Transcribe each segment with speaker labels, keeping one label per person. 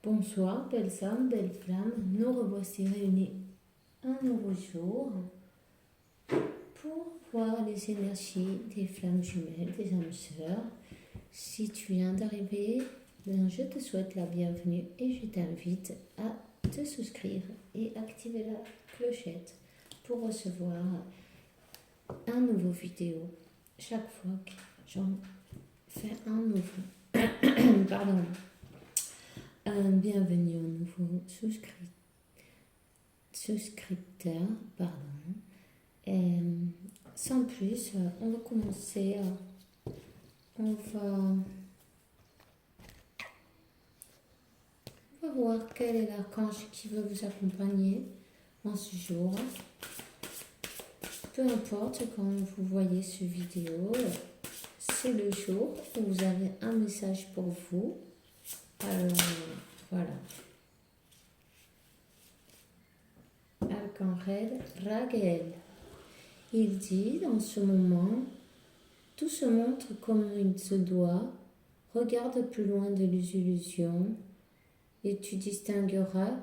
Speaker 1: Bonsoir, belles âmes, belles flammes, nous revoici réunis un nouveau jour pour voir les énergies des flammes jumelles, des âmes sœurs. Si tu viens d'arriver, je te souhaite la bienvenue et je t'invite à te souscrire et activer la clochette pour recevoir un nouveau vidéo chaque fois que j'en fais un nouveau. Pardon. Bienvenue au nouveau souscripteur. Et, sans plus, on va commencer. On va voir quel est l'archange qui veut vous accompagner en ce jour. Peu importe quand vous voyez cette vidéo, c'est le jour où vous avez un message pour vous. Alors, voilà. Archange Raguel. Il dit, dans ce moment, tout se montre comme il se doit. Regarde plus loin de l'illusion et tu distingueras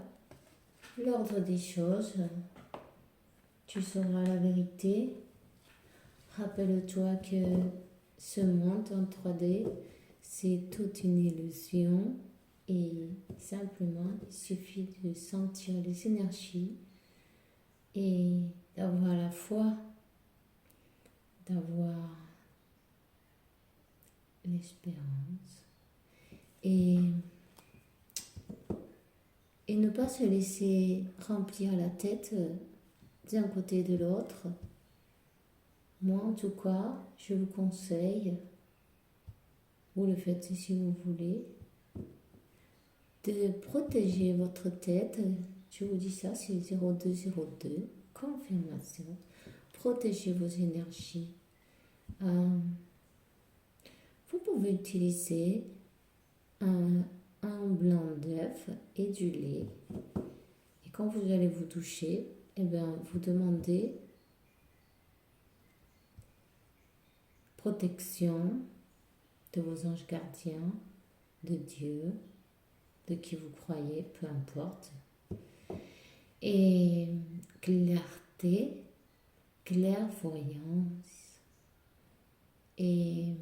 Speaker 1: l'ordre des choses. Tu sauras la vérité. Rappelle-toi que ce monde en 3D, c'est toute une illusion et simplement, il suffit de sentir les énergies et d'avoir la foi, d'avoir l'espérance et ne pas se laisser remplir la tête d'un côté et de l'autre. Moi, en tout cas, je vous conseille, vous le faites si vous voulez, de protéger votre tête. Je vous dis ça, c'est 0202, confirmation. Protégez vos énergies. Vous pouvez utiliser un blanc d'œuf et du lait. Et quand vous allez vous doucher, eh bien, vous demandez protection de vos anges gardiens, de Dieu, de qui vous croyez, peu importe. Et clarté, clairvoyance. Et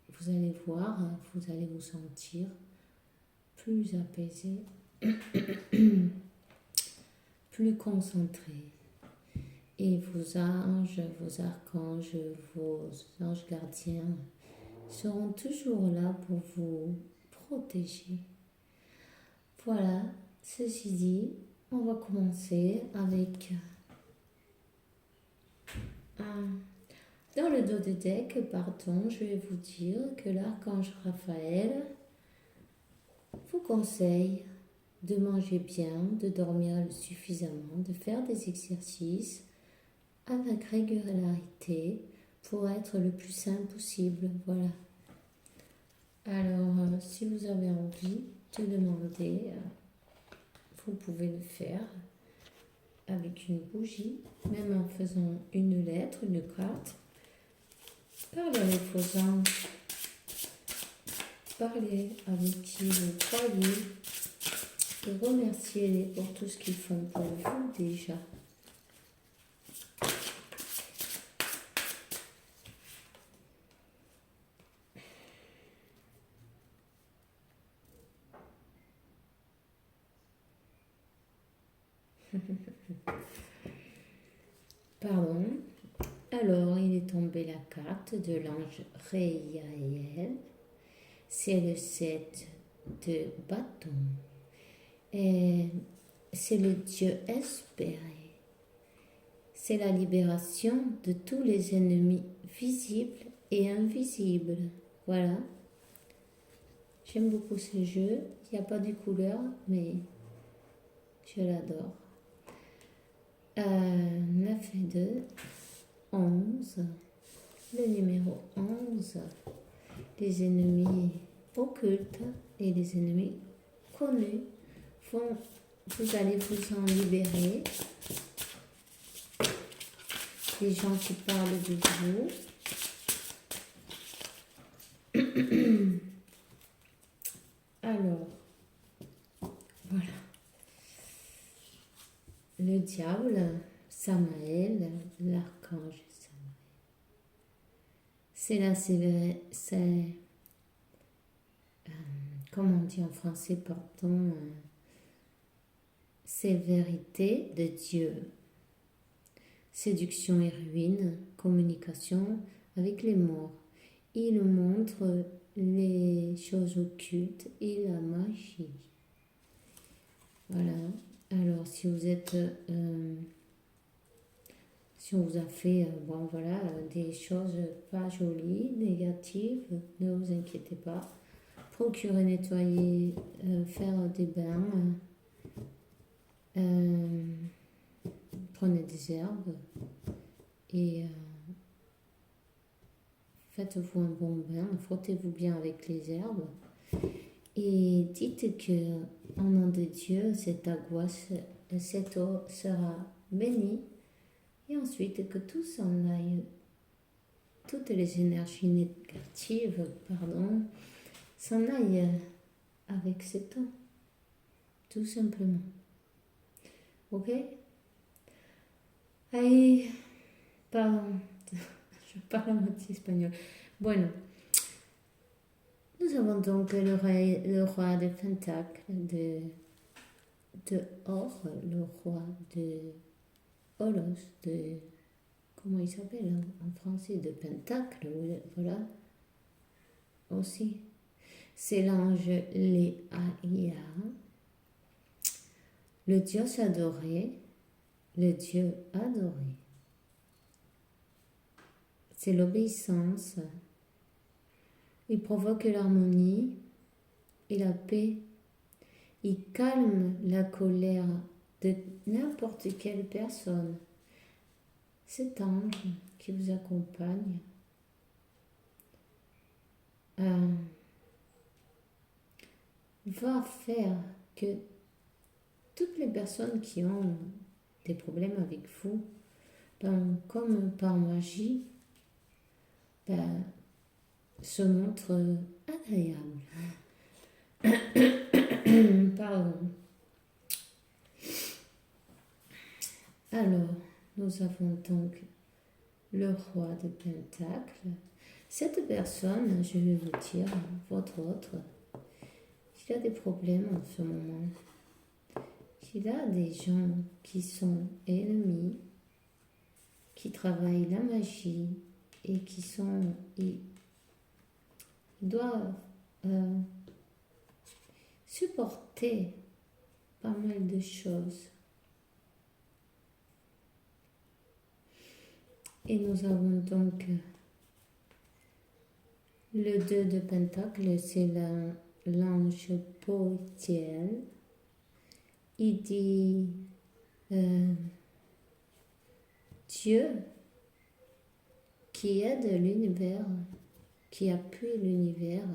Speaker 1: vous allez voir, vous allez vous sentir plus apaisé, plus concentré. Et vos anges, vos archanges, vos anges gardiens seront toujours là pour vous protéger. Voilà, ceci dit, on va commencer avec dans le dos de deck, je vais vous dire que l'archange Raphaël vous conseille de manger bien, de dormir suffisamment, de faire des exercices avec régularité pour être le plus sain possible. Voilà. Alors, si vous avez envie de demander, vous pouvez le faire avec une bougie, même en faisant une lettre, une carte. Parlez avec vos anges. Parlez avec qui vous croyez et remerciez-les pour tout ce qu'ils font pour vous déjà. Pardon. Alors, il est tombé la carte de l'ange Réaël. C'est le 7 de bâton. Et c'est le Dieu espéré. C'est la libération de tous les ennemis visibles et invisibles. Voilà. J'aime beaucoup ce jeu. Il n'y a pas de couleur, mais je l'adore. 9 et 2, 11. Le numéro 11. Les ennemis occultes et les ennemis connus. Vous allez vous en libérer. Les gens qui parlent de vous. Alors, le diable, Samaël, l'archange Samaël. C'est comment on dit en français, pardon, sévérité de Dieu. Séduction et ruine, communication avec les morts. Il montre les choses occultes et la magie. Voilà. Alors, si vous êtes... si on vous a fait bon, voilà, des choses pas jolies, négatives, ne vous inquiétez pas. Procurez, nettoyer, faire des bains. Prenez des herbes et faites-vous un bon bain, frottez-vous bien avec les herbes et dites que en nom de Dieu, cette eau sera bénie et ensuite que tout s'en aille, toutes les énergies négatives, s'en aillent avec cette eau, tout simplement. Ok? Ay, pardon, je parle un petit espagnol. Bueno, nous avons donc le roi de Pentacle, de or, le roi de Olos, comment il s'appelle en français, de Pentacle, voilà, aussi. C'est l'ange Léaïa, le dieu adoré, le Dieu adoré. C'est l'obéissance. Il provoque l'harmonie et la paix. Il calme la colère de n'importe quelle personne. Cet ange qui vous accompagne va faire que toutes les personnes qui ont des problèmes avec vous, comme par magie, se montrent agréables. Pardon. Alors, nous avons donc le roi de Pentacle. Cette personne, je vais vous dire, votre autre, il a des problèmes en ce moment. Il a des gens qui sont ennemis, qui travaillent la magie et qui sont... Ils doivent supporter pas mal de choses. Et nous avons donc le 2 de Pentacle, c'est l'ange Potiel. Il dit Dieu qui aide l'univers, qui appuie l'univers,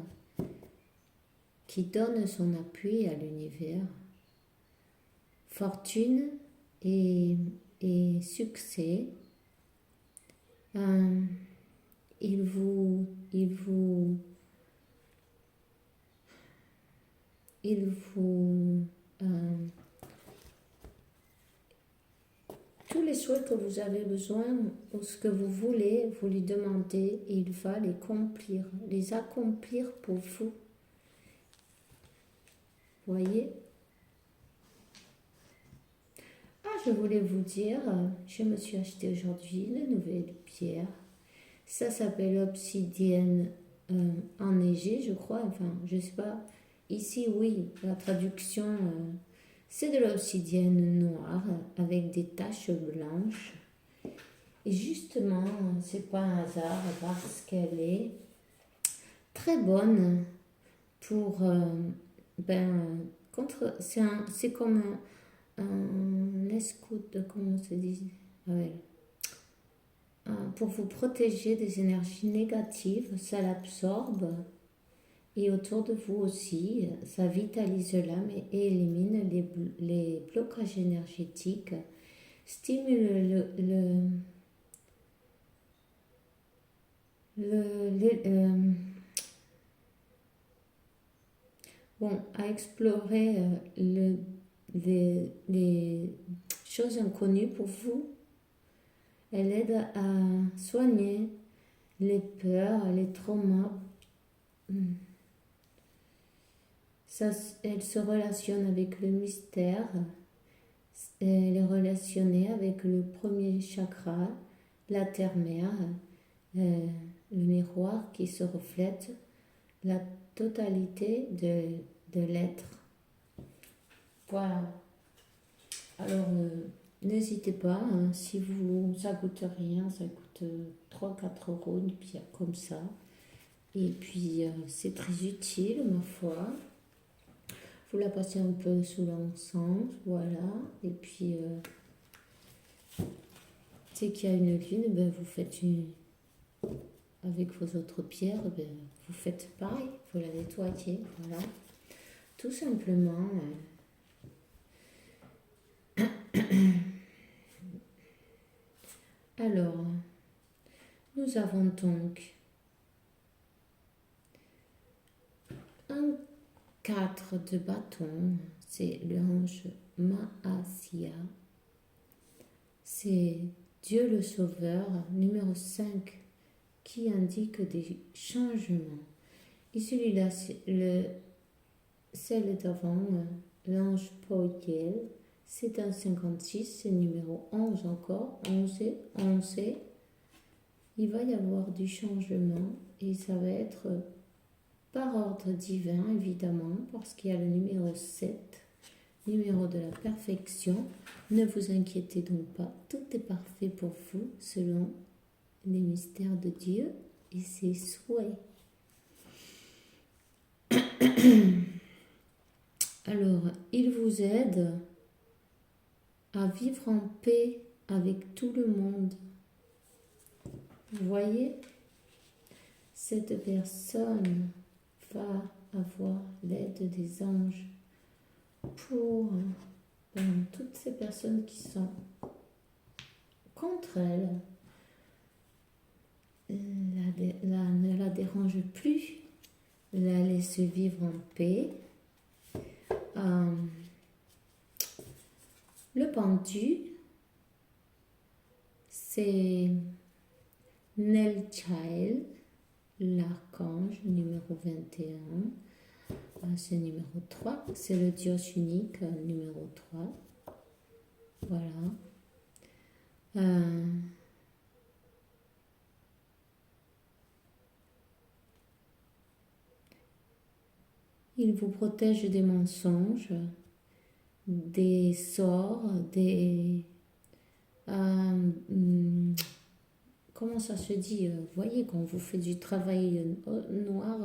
Speaker 1: qui donne son appui à l'univers, fortune et succès. Il vous tous les souhaits que vous avez besoin ou ce que vous voulez, vous lui demandez et il va les accomplir pour vous. Voyez? Je voulais vous dire, je me suis acheté aujourd'hui une nouvelle pierre. Ça s'appelle obsidienne enneigée, je crois. Enfin, je sais pas. Ici, oui, la traduction, c'est de l'obsidienne noire avec des taches blanches. Et justement, c'est pas un hasard parce qu'elle est très bonne pour, c'est comme un escudo, comment se dit, pour vous protéger des énergies négatives, ça l'absorbe et autour de vous aussi, ça vitalise l'âme et élimine les blocages énergétiques, stimule à explorer les chose inconnue pour vous. Elle aide à soigner les peurs, les traumas. Ça, elle se relationne avec le mystère. Elle est relationnée avec le premier chakra, la terre-mère, le miroir qui se reflète, la totalité de l'être. Voilà. Alors, n'hésitez pas, hein, si vous, ça coûte rien, ça coûte 3-4 euros, une pierre comme ça. Et puis, c'est très utile, ma foi. Vous la passez un peu sous l'encens, voilà. Et puis, dès qu'il y a une lune, ben, vous faites une... Avec vos autres pierres, ben, vous faites pareil, vous la nettoyez, voilà. Tout simplement. Alors, nous avons donc un 4 de bâton, c'est l'ange Mahasya. C'est Dieu le Sauveur, numéro 5, qui indique des changements. Et celui-là, celle d'avant, l'ange Poël, c'est un 56, c'est numéro 11 encore, 11, il va y avoir du changement et ça va être par ordre divin, évidemment, parce qu'il y a le numéro 7, numéro de la perfection. Ne vous inquiétez donc pas, tout est parfait pour vous selon les mystères de Dieu et ses souhaits. Alors, il vous aide à vivre en paix avec tout le monde. Vous voyez, cette personne va avoir l'aide des anges pour toutes ces personnes qui sont contre elle. Ne la dérange plus, la laisse vivre en paix. Le pendu, c'est Nelchild, l'archange numéro 21. C'est numéro 3, c'est le Dios unique numéro 3. Voilà. Il vous protège des mensonges, des sorts, des... comment ça se dit, vous voyez, quand vous faites du travail noir,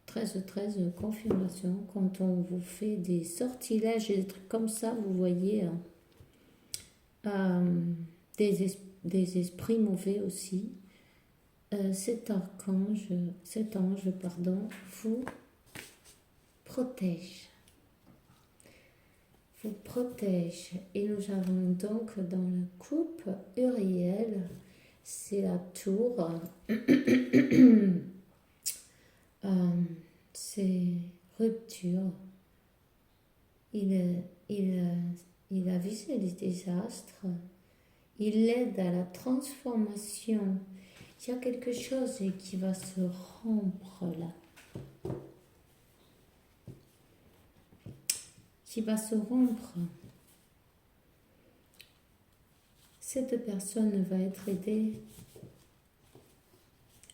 Speaker 1: 13-13, confirmation, quand on vous fait des sortilèges et des trucs comme ça, vous voyez, des esprits mauvais aussi. Cet ange, vous protège. Vous protège. Et nous avons donc dans la coupe Uriel, c'est la tour. C'est rupture. Il a visé les désastres. Il aide à la transformation. Il y a quelque chose qui va se rompre là. Qui va se rompre. Cette personne va être aidée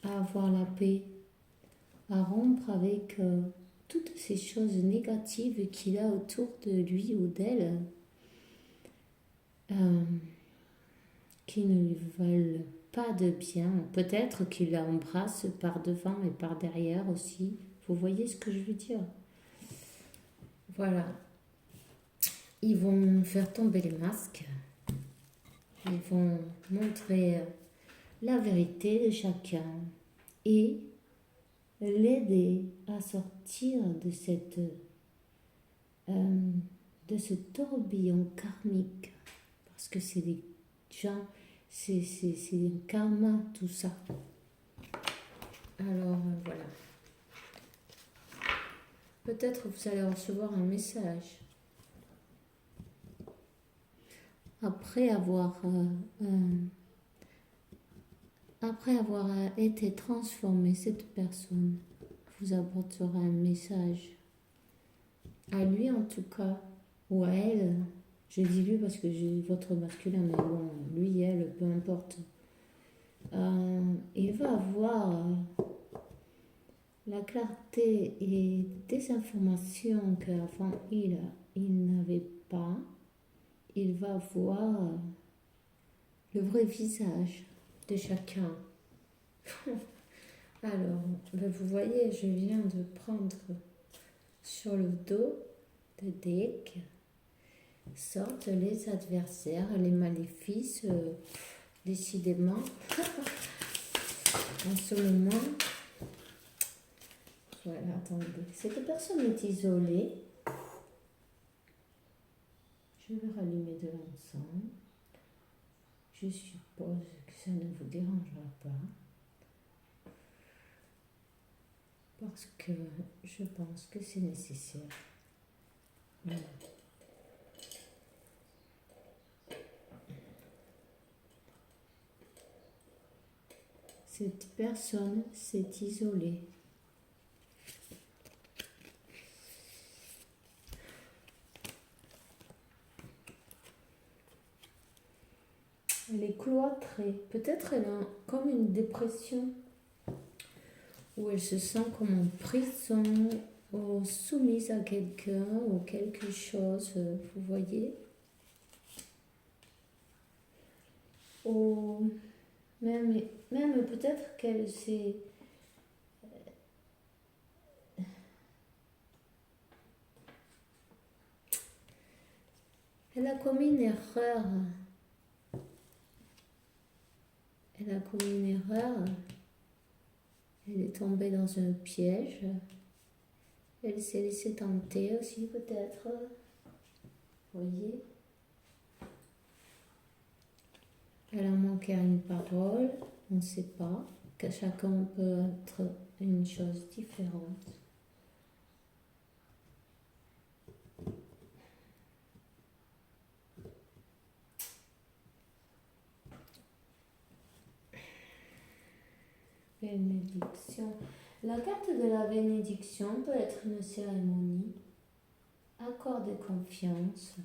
Speaker 1: à avoir la paix, à rompre avec toutes ces choses négatives qu'il a autour de lui ou d'elle, qui ne lui veulent pas de bien. Peut-être qu'il l'embrasse par devant et par derrière aussi. Vous voyez ce que je veux dire? Voilà. Ils vont faire tomber les masques. Ils vont montrer la vérité de chacun et l'aider à sortir de ce tourbillon karmique. Parce que c'est des gens, c'est un karma, tout ça. Alors, voilà. Peut-être vous allez recevoir un message. après avoir, été transformée, cette personne vous apportera un message. À lui en tout cas, ou à elle. Je dis lui parce que j'ai votre masculin, mais bon, lui, elle, peu importe. Il va avoir la clarté et des informations qu'avant il n'avait pas. Il va voir le vrai visage de chacun. Alors, vous voyez, je viens de prendre sur le dos de deck, sortent les adversaires, les maléfices, décidément, en ce moment. Voilà, attendez. Cette personne est isolée. Je vais rallumer de l'encens. Je suppose que ça ne vous dérangera pas. Parce que je pense que c'est nécessaire. Voilà. Cette personne s'est isolée. Elle est cloîtrée. Peut-être elle a comme une dépression où elle se sent comme en prison ou soumise à quelqu'un ou quelque chose, vous voyez. Ou même peut-être qu'elle s'est... Elle a commis une erreur. Elle a commis une erreur. Elle est tombée dans un piège. Elle s'est laissée tenter aussi peut-être. Vous voyez. Elle a manqué à une parole. On ne sait pas. Que chacun peut être une chose différente. Bénédiction. La carte de la bénédiction peut être une cérémonie, accord de confiance.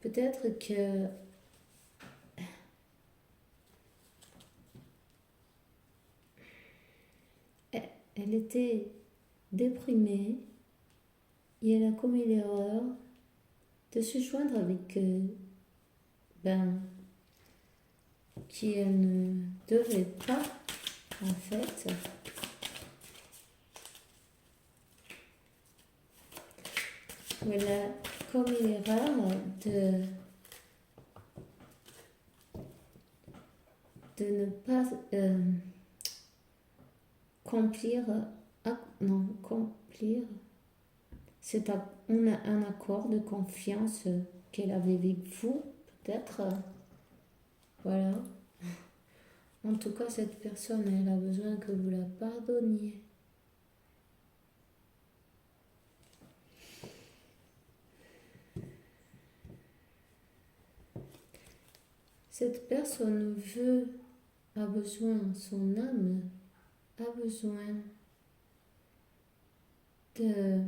Speaker 1: Peut-être que elle était déprimée et elle a commis l'erreur de se joindre avec qui elle ne devait pas en fait. Elle a commis l'erreur de ne pas accomplir, c'est un accord de confiance qu'elle avait avec vous, peut-être. Voilà. En tout cas, cette personne, elle a besoin que vous la pardonniez. Cette personne a besoin, son âme a besoin de...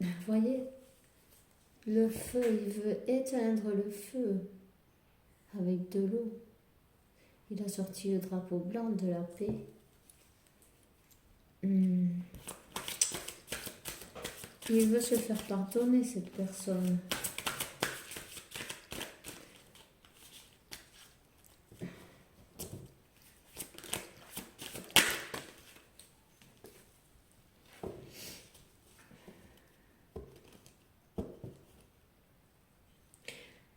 Speaker 1: Vous voyez, le feu, il veut éteindre le feu avec de l'eau. Il a sorti le drapeau blanc de la paix. Il veut se faire pardonner, cette personne.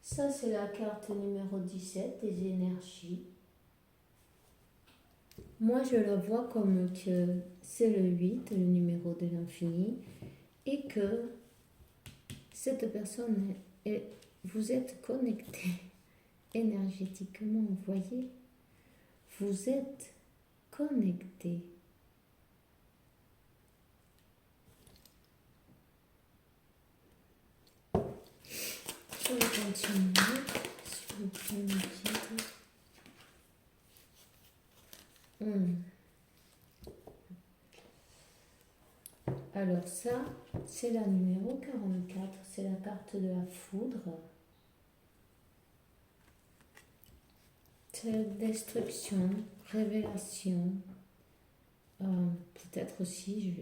Speaker 1: Ça, c'est la carte numéro 17 des énergies. Moi, je la vois comme que c'est le 8, le numéro de l'infini, et que cette personne, vous êtes connecté énergétiquement, vous voyez. Vous êtes connecté. Je vais continuer. Je prends une petite. Alors ça, c'est la numéro 44, c'est la carte de la foudre. C'est destruction, révélation. Peut-être aussi,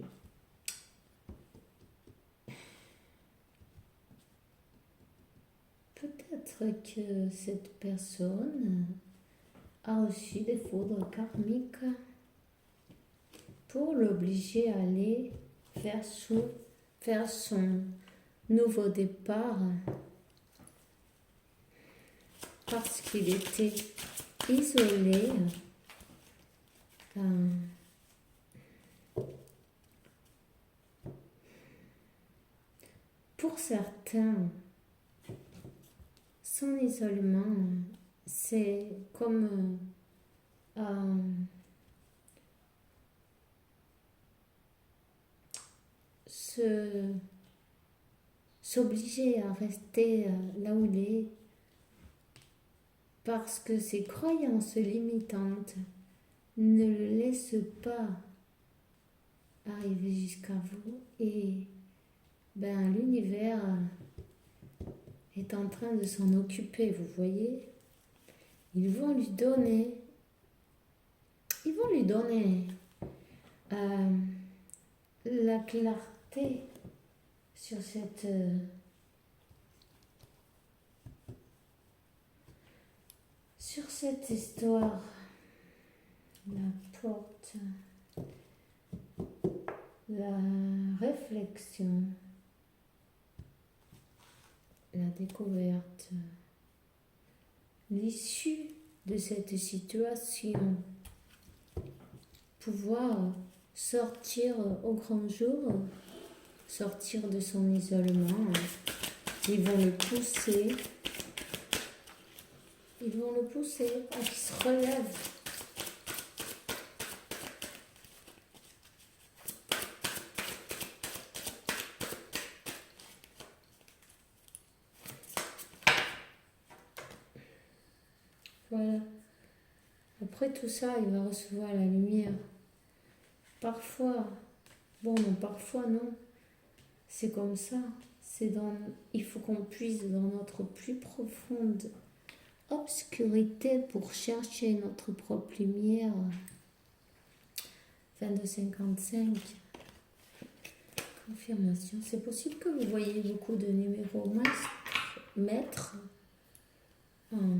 Speaker 1: peut-être que cette personne a reçu des foudres karmiques pour l'obliger à aller vers son nouveau départ parce qu'il était isolé. Pour certains, son isolement, c'est comme s'obliger à rester là où il est parce que ses croyances limitantes ne le laissent pas arriver jusqu'à vous et l'univers est en train de s'en occuper, vous voyez. Ils vont lui donner la clarté sur cette histoire. La porte, la réflexion, la découverte, l'issue de cette situation, pouvoir sortir au grand jour, sortir de son isolement. Ils vont le pousser à qu'il se relève. Voilà. Après tout ça, il va recevoir la lumière. Parfois, parfois non. C'est comme ça. Il faut qu'on puise dans notre plus profonde obscurité pour chercher notre propre lumière. 22,55. Confirmation. C'est possible que vous voyez beaucoup de numéros maîtres. Voilà.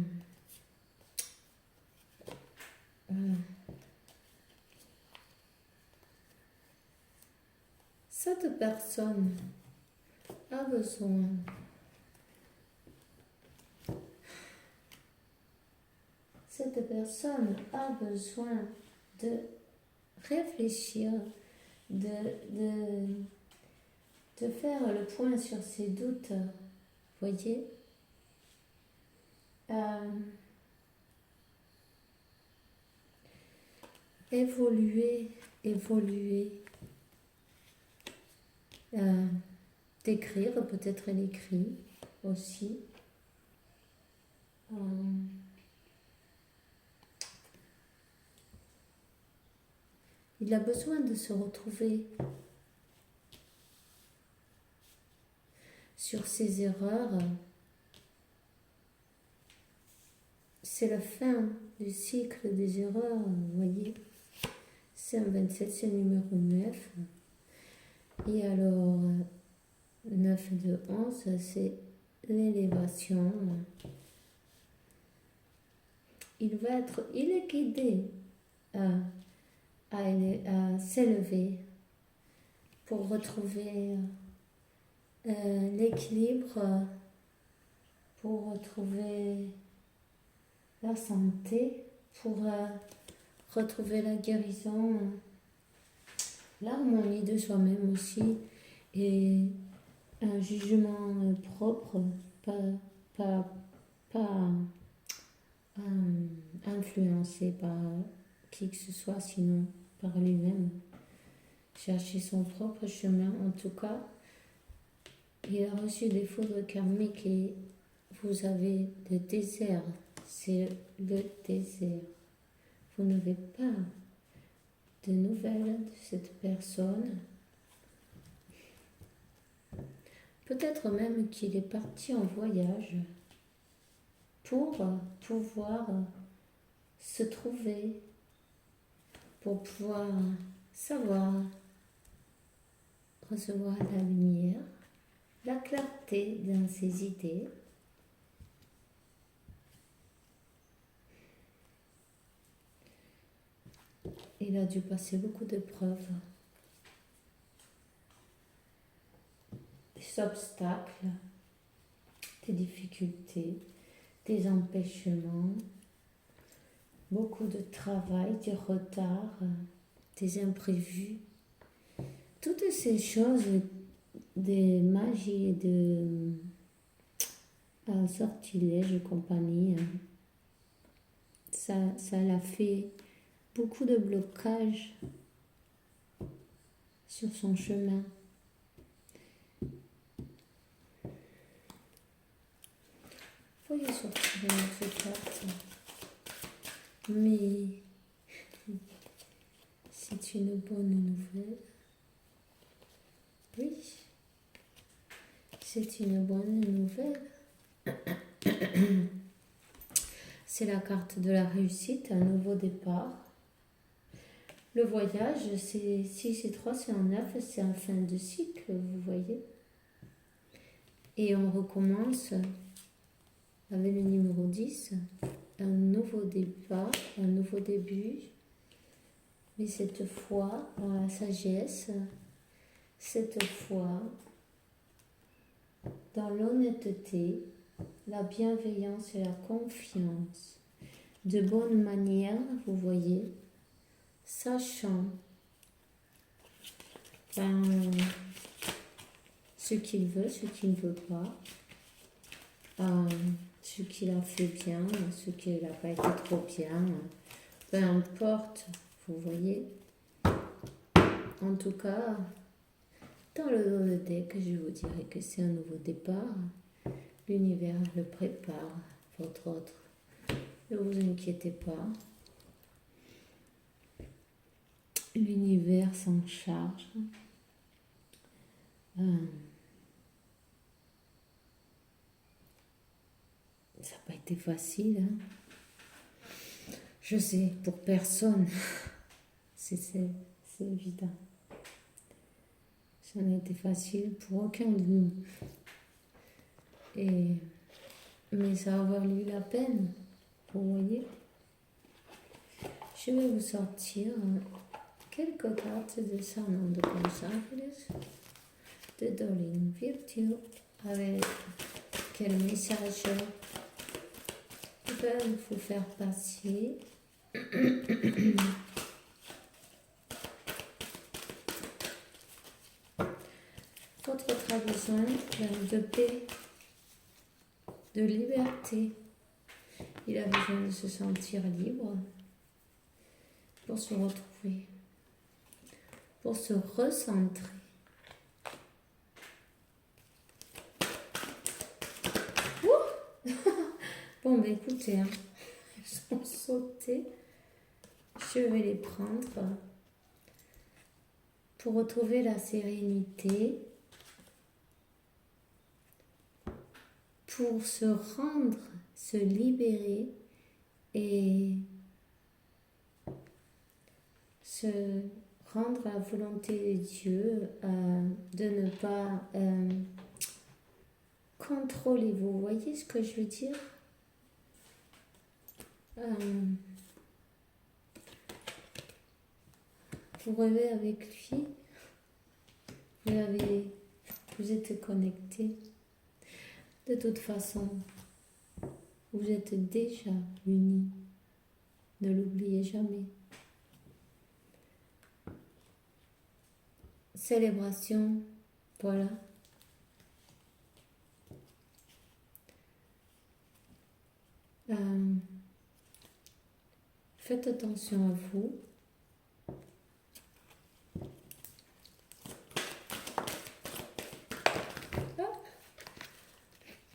Speaker 1: Cette personne a besoin de réfléchir, de faire le point sur ses doutes, voyez. Évoluer, d'écrire, peut-être elle écrit aussi. Il a besoin de se retrouver sur ses erreurs. C'est la fin du cycle des erreurs, vous voyez. C'est un 27, c'est le numéro 9. Et alors, 9 de 11, c'est l'élévation. Il est guidé à s'élever pour retrouver l'équilibre, pour retrouver la santé, pour retrouver la guérison, l'harmonie de soi-même aussi, et un jugement propre, pas influencé par qui que ce soit, sinon par lui-même. Chercher son propre chemin, en tout cas. Il a reçu des foudres karmiques et vous avez le désert, c'est le désert. Vous n'avez pas de nouvelles de cette personne. Peut-être même qu'il est parti en voyage pour pouvoir se trouver, pour pouvoir savoir, recevoir la lumière, la clarté dans ses idées. Il a dû passer beaucoup d'épreuves, des obstacles, des difficultés, des empêchements, beaucoup de travail, du retard, des imprévus. Toutes ces choses, des magies et de sortilèges et compagnie, ça l'a fait beaucoup de blocages sur son chemin. Voyez sortir une autre carte. Mais c'est une bonne nouvelle. Oui, c'est une bonne nouvelle. C'est la carte de la réussite, un nouveau départ. Le voyage, c'est 6 et 3, c'est en 9, c'est en fin de cycle, vous voyez. Et on recommence avec le numéro 10, un nouveau départ, un nouveau début. Mais cette fois, dans la sagesse, cette fois, dans l'honnêteté, la bienveillance et la confiance, de bonne manière, vous voyez, sachant ce qu'il veut, ce qu'il ne veut pas, ce qu'il a fait bien, ce qui n'a pas été trop bien, peu importe, vous voyez. En tout cas, dans le deck, je vous dirais que c'est un nouveau départ. L'univers le prépare, votre autre. Ne vous inquiétez pas. L'univers s'en charge. Ça n'a pas été facile. Hein. Je sais, pour personne. C'est évident. Ça n'a été facile pour aucun de nous. Mais ça a valu la peine, vous voyez. Je vais vous sortir quelques cartes de Salon de Los Angeles, de Doreen Virtue, avec quel message ils peuvent vous faire passer. Votre a besoin de paix, de liberté. Il a besoin de se sentir libre pour se retrouver, pour se recentrer. Bon, ben écoutez, hein, ils sont sautés. Je vais les prendre pour retrouver la sérénité, pour se rendre, se libérer et se rendre à la volonté de Dieu, de ne pas contrôler. Vous voyez ce que je veux dire? Vous rêvez avec lui, vous êtes connecté. De toute façon, vous êtes déjà unis. Ne l'oubliez jamais. Célébration, voilà. Faites attention à vous.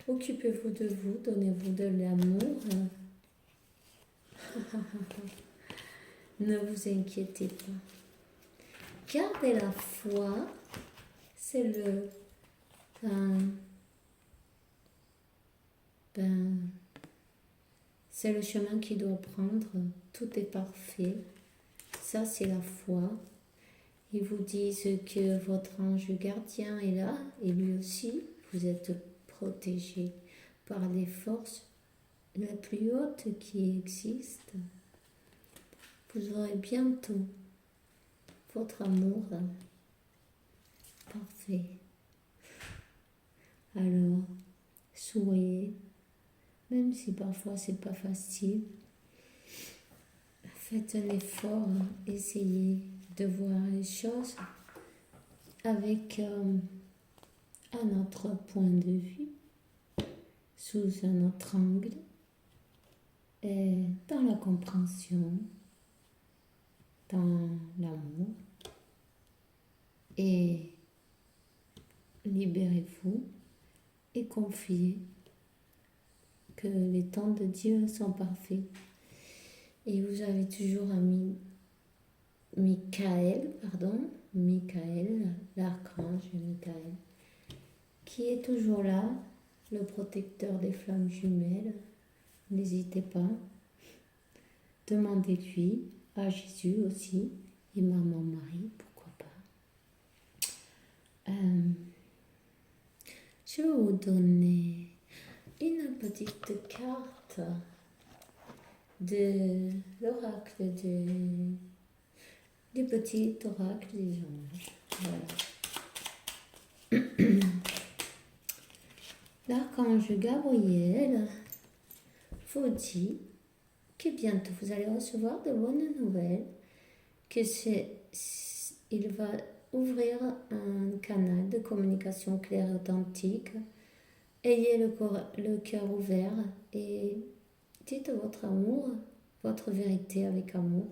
Speaker 1: Occupez-vous de vous, donnez-vous de l'amour. Ne vous inquiétez pas. Gardez la foi, c'est c'est le chemin qu'il doit prendre. Tout est parfait. Ça, c'est la foi. Ils vous disent que votre ange gardien est là et lui aussi, vous êtes protégé par les forces les plus hautes qui existent. Vous aurez bientôt votre amour parfait. Alors, souriez, même si parfois c'est pas facile. Faites un effort, essayez de voir les choses avec un autre point de vue, sous un autre angle, et dans la compréhension, dans l'amour, et libérez-vous et confiez que les temps de Dieu sont parfaits. Et vous avez toujours un Michael, l'archange Michael, qui est toujours là, le protecteur des flammes jumelles. N'hésitez pas, demandez-lui, à Jésus aussi, et Maman Marie, pourquoi pas. Je vais vous donner une petite carte de l'oracle du petit oracle des anges. Voilà. L'archange Gabriel vous dit que bientôt vous allez recevoir de bonnes nouvelles, il va ouvrir un canal de communication claire et authentique. Ayez le cœur ouvert et dites votre amour, votre vérité avec amour,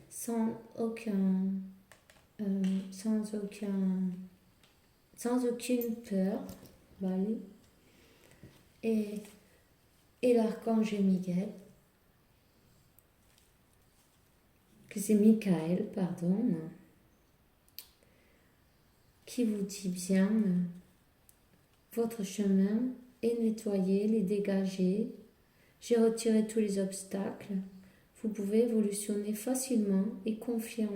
Speaker 1: sans aucune peur. Vale. Et l'archange Miguel, que c'est Michael, pardon, qui vous dit bien, votre chemin est nettoyé, il est dégagé. J'ai retiré tous les obstacles. Vous pouvez évolutionner facilement et confiamment.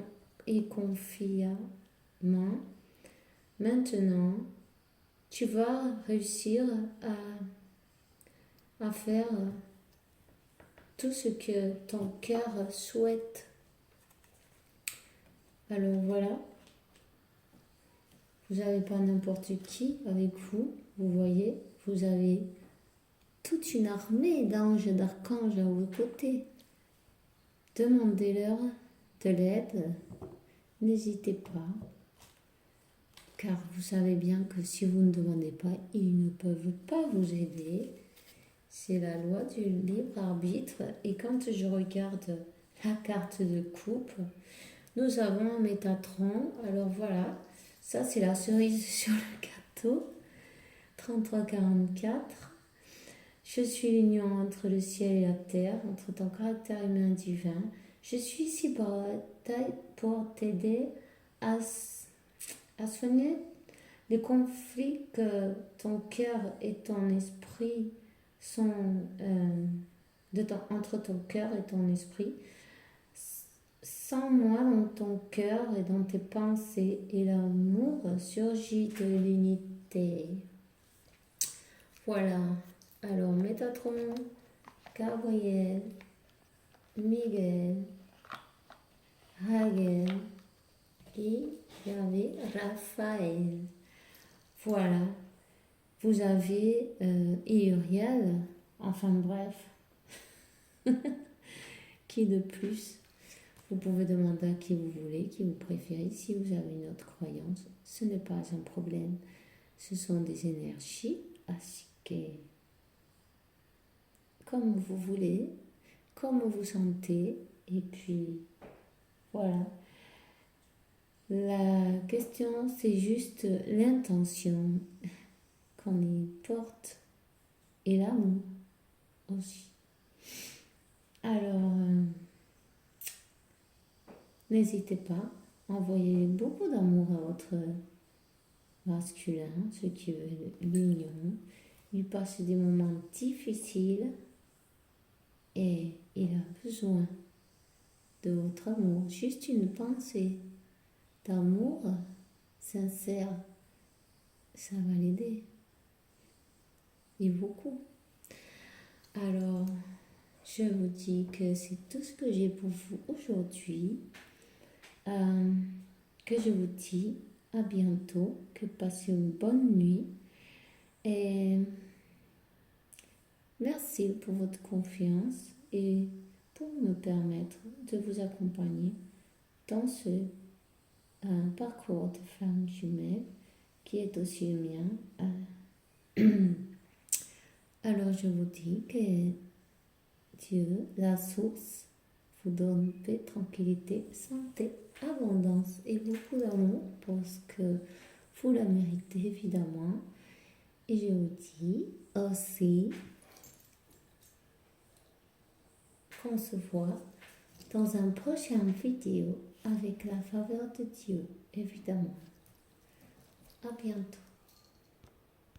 Speaker 1: Maintenant, tu vas réussir à faire tout ce que ton cœur souhaite. Alors voilà, vous n'avez pas n'importe qui avec vous, vous voyez, vous avez toute une armée d'anges et d'archanges à vos côtés. Demandez-leur de l'aide, n'hésitez pas, car vous savez bien que si vous ne demandez pas, ils ne peuvent pas vous aider. C'est la loi du libre arbitre. Et quand je regarde la carte de coupe, nous avons un Métatron. Alors voilà, ça c'est la cerise sur le gâteau. 3344. Je suis l'union entre le ciel et la terre, entre ton caractère humain et divin. Je suis ici pour t'aider à soigner les conflits que ton cœur et ton esprit sont entre ton cœur et ton esprit. Sans moi dans ton cœur et dans tes pensées, et l'amour surgit de l'unité. Voilà. Alors, Métatron, Gabriel, Miguel, Raguel et il y avait Raphaël. Voilà. Vous avez Uriel, enfin bref. Qui de plus? Vous pouvez demander à qui vous voulez, qui vous préférez. Si vous avez une autre croyance, ce n'est pas un problème. Ce sont des énergies assignées. Comme vous voulez, comme vous sentez, et puis voilà. La question, c'est juste l'intention qu'on y porte et l'amour aussi. Alors, n'hésitez pas, envoyez beaucoup d'amour à votre masculin, ceux qui veulent l'union. Il passe des moments difficiles et il a besoin de votre amour. Juste une pensée d'amour sincère, ça va l'aider. Et beaucoup. Alors, je vous dis que c'est tout ce que j'ai pour vous aujourd'hui. Que je vous dis à bientôt, que passez une bonne nuit et merci pour votre confiance et pour me permettre de vous accompagner dans ce parcours de femme jumelle qui est aussi le mien. Alors je vous dis que Dieu, la source, vous donne paix, tranquillité, santé, abondance et beaucoup d'amour parce que vous la méritez évidemment. Et je vous dis aussi qu'on se voit dans un prochain vidéo avec la faveur de Dieu, évidemment. À bientôt.